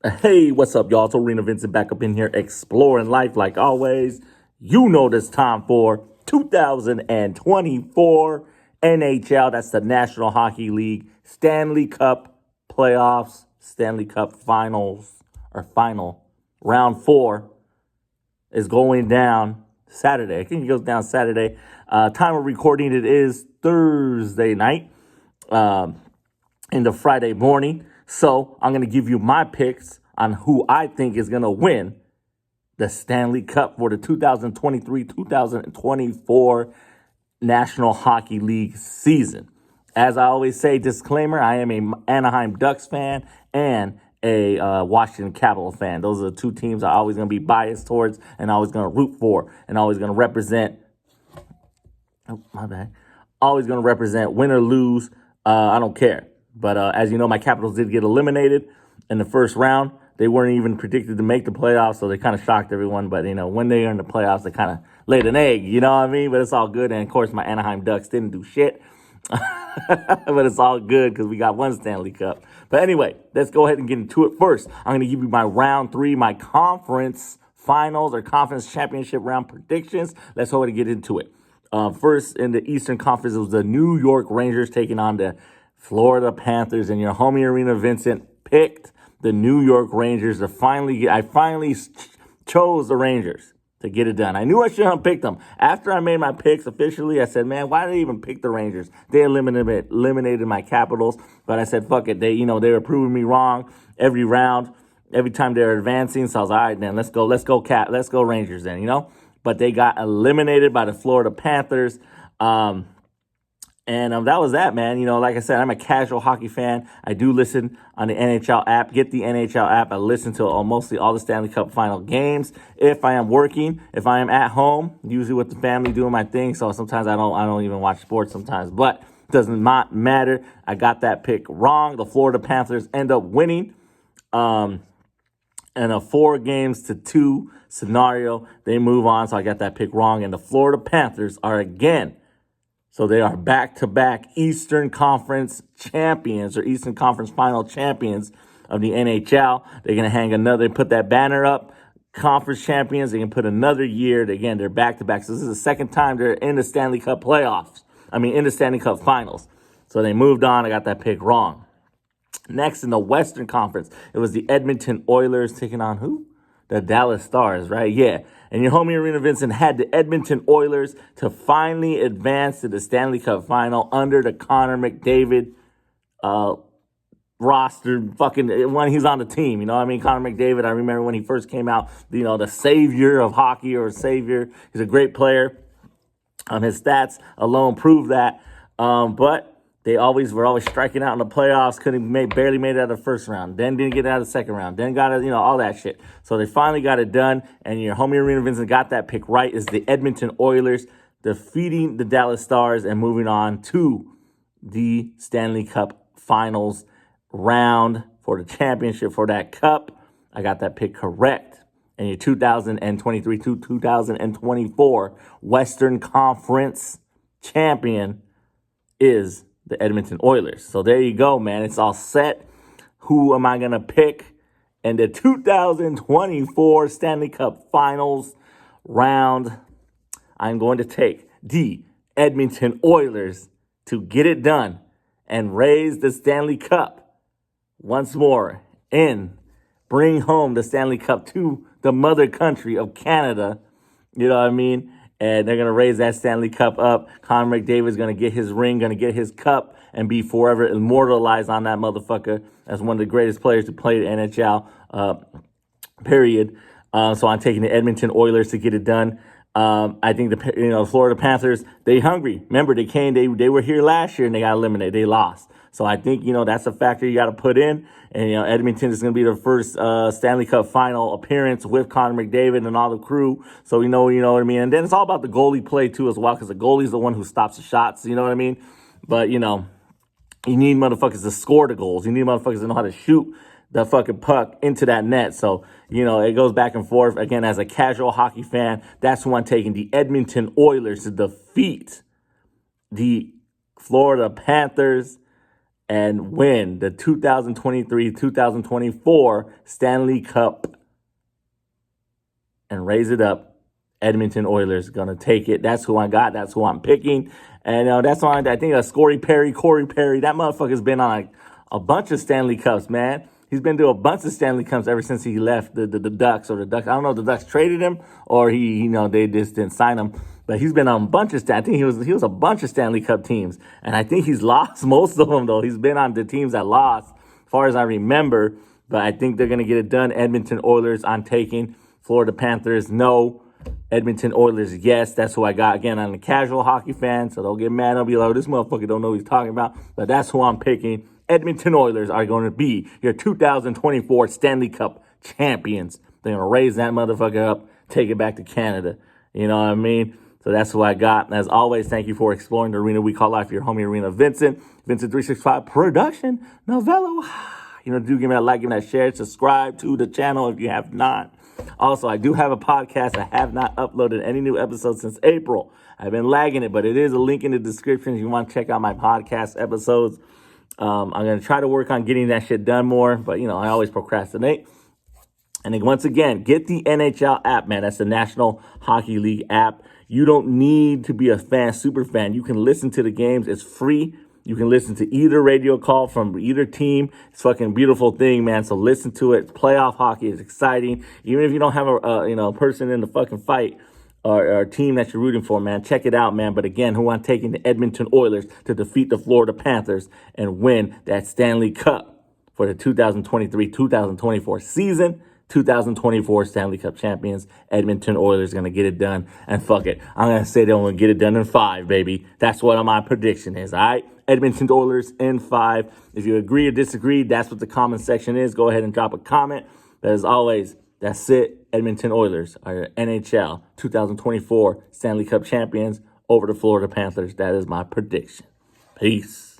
Hey, what's up, y'all? It's ARENAVINCENT back up in here exploring life like always. You know this time for 2024 NHL. That's the National Hockey League Stanley Cup playoffs, Stanley Cup finals, or final. Round 4 is going down Saturday. I think it goes down Saturday. Time of recording, it is Thursday night. In the Friday morning. So I'm going to give you my picks on who I think is going to win the Stanley Cup for the 2023-2024 National Hockey League season. As I always say, disclaimer, I am a Anaheim Ducks fan and a Washington Capitals fan. Those are the two teams I'm always going to be biased towards and always going to root for and always going to represent. Oh, my bad. Always going to represent, win or lose. I don't care. But as you know, my Capitals did get eliminated in the first round. They weren't even predicted to make the playoffs, so they kind of shocked everyone. But, when they are in the playoffs, they kind of laid an egg, you know what I mean? But it's all good. And, of course, my Anaheim Ducks didn't do shit. But it's all good because we got one Stanley Cup. But anyway, let's go ahead and get into it first. I'm going to give you my round 3, my conference finals or conference championship round predictions. Let's go ahead and get into it. First, in the Eastern Conference, it was the New York Rangers taking on the Florida Panthers, and your homie ARENAVINCENT picked the New York Rangers I finally chose the Rangers to get it done. I knew I shouldn't have picked them. After I made my picks officially, I said, man, why did I even pick the Rangers? They eliminated my Capitals, but I said, fuck it. They were proving me wrong every round, every time they were advancing. So I was all right, then let's go Rangers then, But they got eliminated by the Florida Panthers. And that was that, man. Like I said, I'm a casual hockey fan. I do listen on the NHL app. Get the NHL app. I listen to mostly all the Stanley Cup final games. If I am working, if I am at home, usually with the family doing my thing. So sometimes I don't even watch sports sometimes. But it doesn't matter. I got that pick wrong. The Florida Panthers end up winning. In a 4-2 scenario, they move on. So I got that pick wrong. And the Florida Panthers are again. So they are back-to-back Eastern Conference champions or Eastern Conference final champions of the NHL. They're going to put that banner up, conference champions. They can put another year. Again, they're back-to-back. So this is the second time they're in the Stanley Cup playoffs. In the Stanley Cup finals. So they moved on. I got that pick wrong. Next, in the Western Conference, it was the Edmonton Oilers taking on who? The Dallas Stars, right? Yeah. And your homie ARENAVINCENT had the Edmonton Oilers to finally advance to the Stanley Cup final under the Connor McDavid roster. Fucking when he's on the team, Connor McDavid, I remember when he first came out, the savior of hockey or savior. He's a great player. His stats alone prove that. But they were always striking out in the playoffs. Barely made it out of the first round. Then didn't get out of the second round. Then got it, all that shit. So they finally got it done. And your homie ARENAVINCENT got that pick right. Is the Edmonton Oilers defeating the Dallas Stars and moving on to the Stanley Cup Finals round for the championship for that cup. I got that pick correct. And your 2023 to 2024 Western Conference champion is the Edmonton Oilers. So there you go, man. It's all set. Who am I going to pick in the 2024 Stanley Cup Finals round? I'm going to take the Edmonton Oilers to get it done and raise the Stanley Cup once more and bring home the Stanley Cup to the mother country of Canada. You know what I mean? And they're going to raise that Stanley Cup up. Connor McDavid's going to get his ring, going to get his cup, and be forever immortalized on that motherfucker as one of the greatest players to play the NHL, period. So I'm taking the Edmonton Oilers to get it done. I think the Florida Panthers, they hungry. Remember, they were here last year and they got eliminated. They lost. So I think, that's a factor you got to put in. And, Edmonton is going to be their first Stanley Cup final appearance with Connor McDavid and all the crew. So, you know what I mean? And then it's all about the goalie play, too, as well, because the goalie's the one who stops the shots. You know what I mean? But, you need motherfuckers to score the goals. You need motherfuckers to know how to shoot the fucking puck into that net. So, it goes back and forth. Again, as a casual hockey fan, that's who I'm taking, the Edmonton Oilers to defeat the Florida Panthers and win the 2023-2024 Stanley Cup and raise it up. Edmonton Oilers going to take it. That's who I got. That's who I'm picking. And that's why I think Corey Perry, that motherfucker's been on like a bunch of Stanley Cups, man. He's been to a bunch of Stanley Cups ever since he left the Ducks or the Ducks. I don't know if the Ducks traded him or they just didn't sign him. But he's been on a bunch of I think he was a bunch of Stanley Cup teams. And I think he's lost most of them, though. He's been on the teams that lost, as far as I remember. But I think they're going to get it done. Edmonton Oilers, I'm taking. Florida Panthers, no. Edmonton Oilers, yes. That's who I got. Again, I'm a casual hockey fan, so don't get mad. I'll be like, oh, this motherfucker don't know what he's talking about. But that's who I'm picking. Edmonton Oilers are going to be your 2024 Stanley Cup champions. They're going to raise that motherfucker up, take it back to Canada. You know what I mean? So that's who I got. As always, thank you for exploring the arena we call life. Your homie, Arena Vincent. Vincent 365 Production. Novello. Do give me that like, give me that share, subscribe to the channel if you have not. Also, I do have a podcast. I have not uploaded any new episodes since April. I've been lagging it, but it is a link in the description if you want to check out my podcast episodes. I'm going to try to work on getting that shit done more, but, I always procrastinate. And then once again, get the NHL app, man. That's the National Hockey League app. You don't need to be a super fan. You can listen to the games. It's free. You can listen to either radio call from either team. It's a fucking beautiful thing, man. So listen to it. Playoff hockey is exciting. Even if you don't have a person in the fucking fight or a team that you're rooting for, man, check it out, man. But again, who I'm taking the Edmonton Oilers to defeat the Florida Panthers and win that Stanley Cup for the 2023-2024 season. 2024 Stanley Cup champions, Edmonton Oilers going to get it done. And fuck it, I'm going to say they're going to get it done in 5, baby. That's what my prediction is, all right? Edmonton Oilers in 5. If you agree or disagree, that's what the comment section is. Go ahead and drop a comment. But as always, that's it. Edmonton Oilers are your NHL 2024 Stanley Cup champions over the Florida Panthers. That is my prediction. Peace.